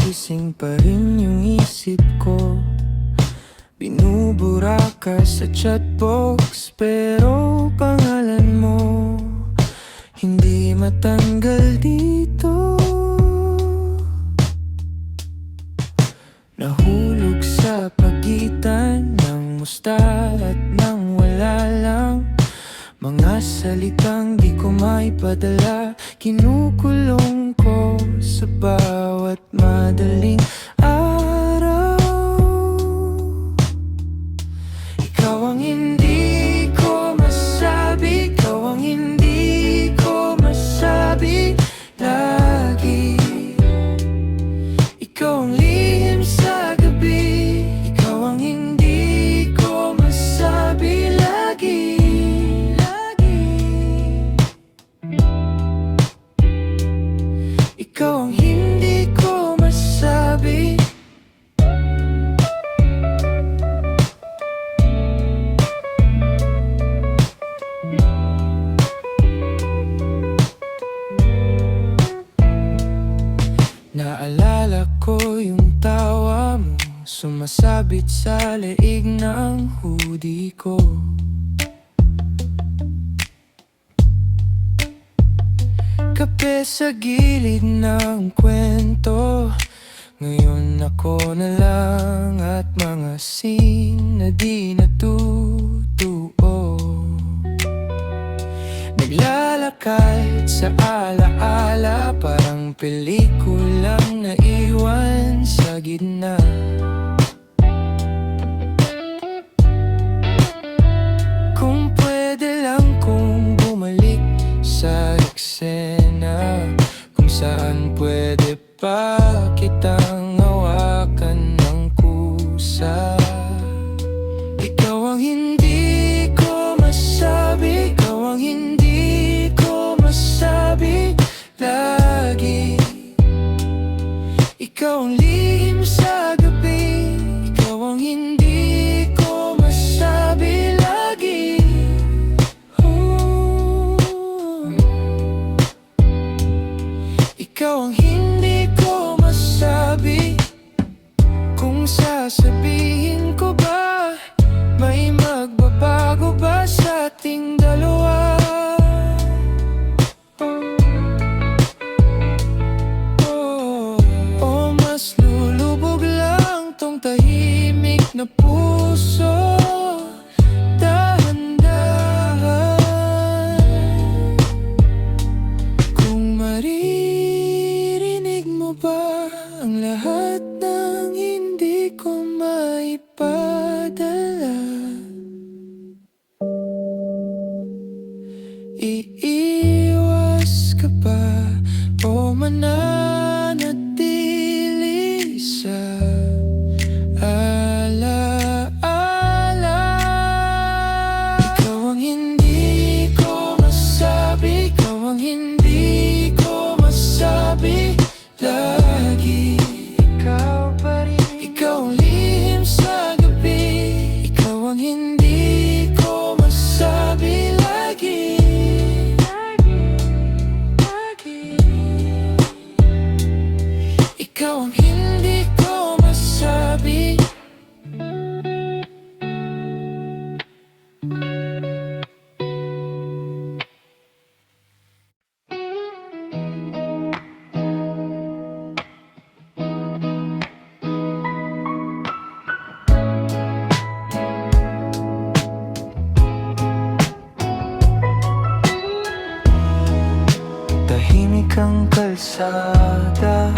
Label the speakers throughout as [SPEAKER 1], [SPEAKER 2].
[SPEAKER 1] gising pa rin yung isip ko. Binubura ka sa chatbox, pero pangalan mo hindi matanggal dito. Nahulog sa pagitan ng musta at ng wala lang. Mga salitang di ko maipadala, kinukulong ko sa bawat madaling araw. Ikaw ang hindi ko masabi, ikaw ang hindi ko masabi lagi. Ikaw ang lihim sa gabi, ikaw ang hindi ko masabi lagi. Ikaw ang hindi ko masabi. Naalala ko yung tawa mo, sumasabit sa leeg ng hoodie ko. Kape sa gilid ng kwento, ngayon ako na lang at mga scene na di natutuo. Naglalakad sa alaala, parang pelikulang naiwan sa gitna. Kung pwede lang kong bumalik sa eksena, kung saan pwede pa kitang hawakan ng kusa. Ikaw ang hindi ko masabi, ikaw ang hindi ko masabi lagi. Ikaw ang lihim sa gabi, ikaw ang hindi ko masabi lagi. Ikaw ang hindi ko masabi. Kung sasabihin ko ba, may magbabago ba sa ating dalawa? O mas lulubog lang tong tahimik na puso? Dahan-dahan, kung maririnig mo ba ang lahat ng hindi ko maipadala, iiwas ka ba o mananatili sa alaala? Ikaw ang hindi ko masabi, ikaw ang hindi ko masabi lagi. Ikaw pa rin, ikaw ang lihim sa gabi, ikaw ang hindi ko masabi lagi. Ikaw ang hindi ko masabi. Tahimik ang kalsada,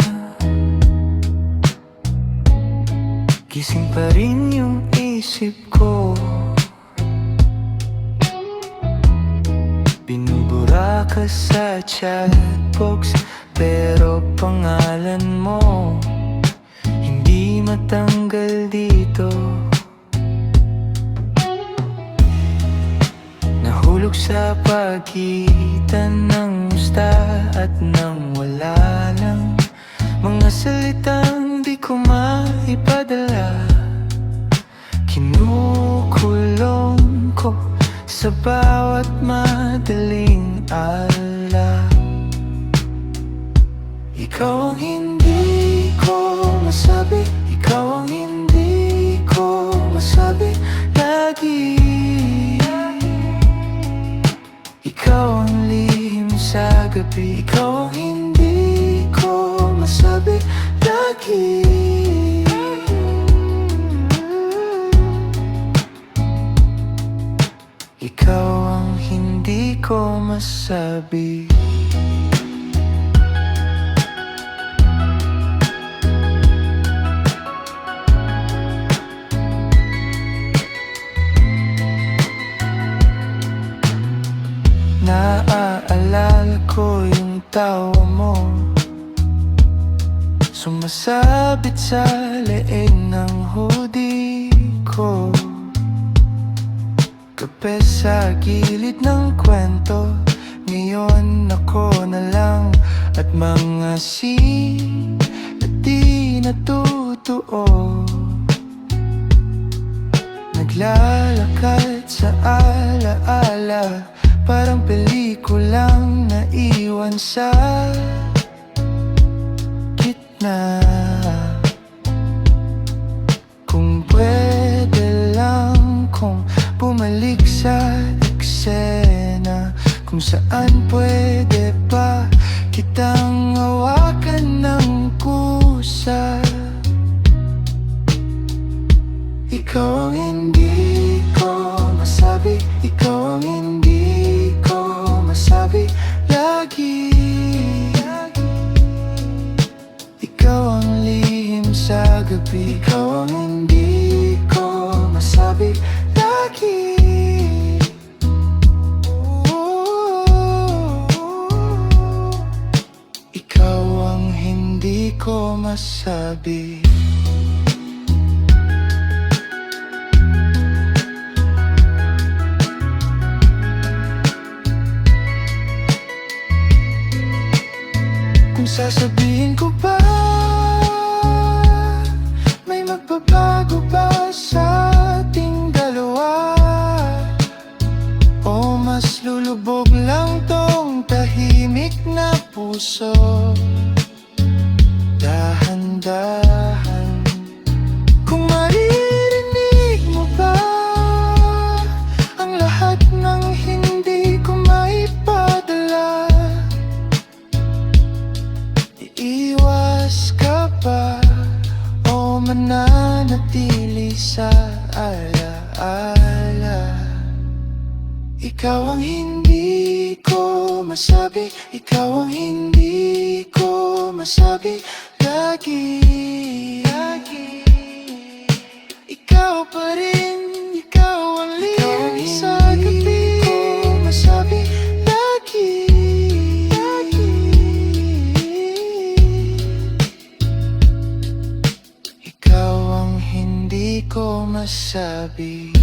[SPEAKER 1] gising pa rin yung isip ko. Binubura ka sa chatbox, pero pangalan mo hindi matanggal dito. Nahulog sa pagitan ng musta at ng wala lang. Mga salitang di ko maipadala, kinukulong ko sa bawat madaling ala. Ikaw ang hindi ko masabi, ikaw ang hindi ko masabi lagi. Ikaw ang hindi ko masabi. Naaalala ko yung tawa mo, sumasabit sa leeg ng hoodie ko. Kape sa gilid ng kwento, ngayon ako na lang at mga scene na di natutuo. Naglalakad sa alaala, parang pelikulang naiwan sa gitna. Kung pwede lang kung bumalik sa eksena, kung saan pwede pa kitang hawakan ng kusa. Ikaw ang hindi ko masabi, ikaw ang hindi ko masabi lagi. Ikaw ang lihim sa gabi, ikaw ang hindi ko masabi lagi. Ikaw ang hindi ko masabi. Kung sasabihin ko ba, may magbabago ba sa ating dalawa? O mas lulubog lang tong tahimik na puso? Dahan-dahan, kung maririnig mo ba ang lahat ng hindi ko maipadala? Iiwas ka ba o mananatili sa alaala? Ikaw ang hindi ko masabi, ikaw ang hindi ko masabi lagi. Ikaw pa rin, ikaw ang lihim sa gabi, masabi lagi. Ikaw ang hindi ko masabi.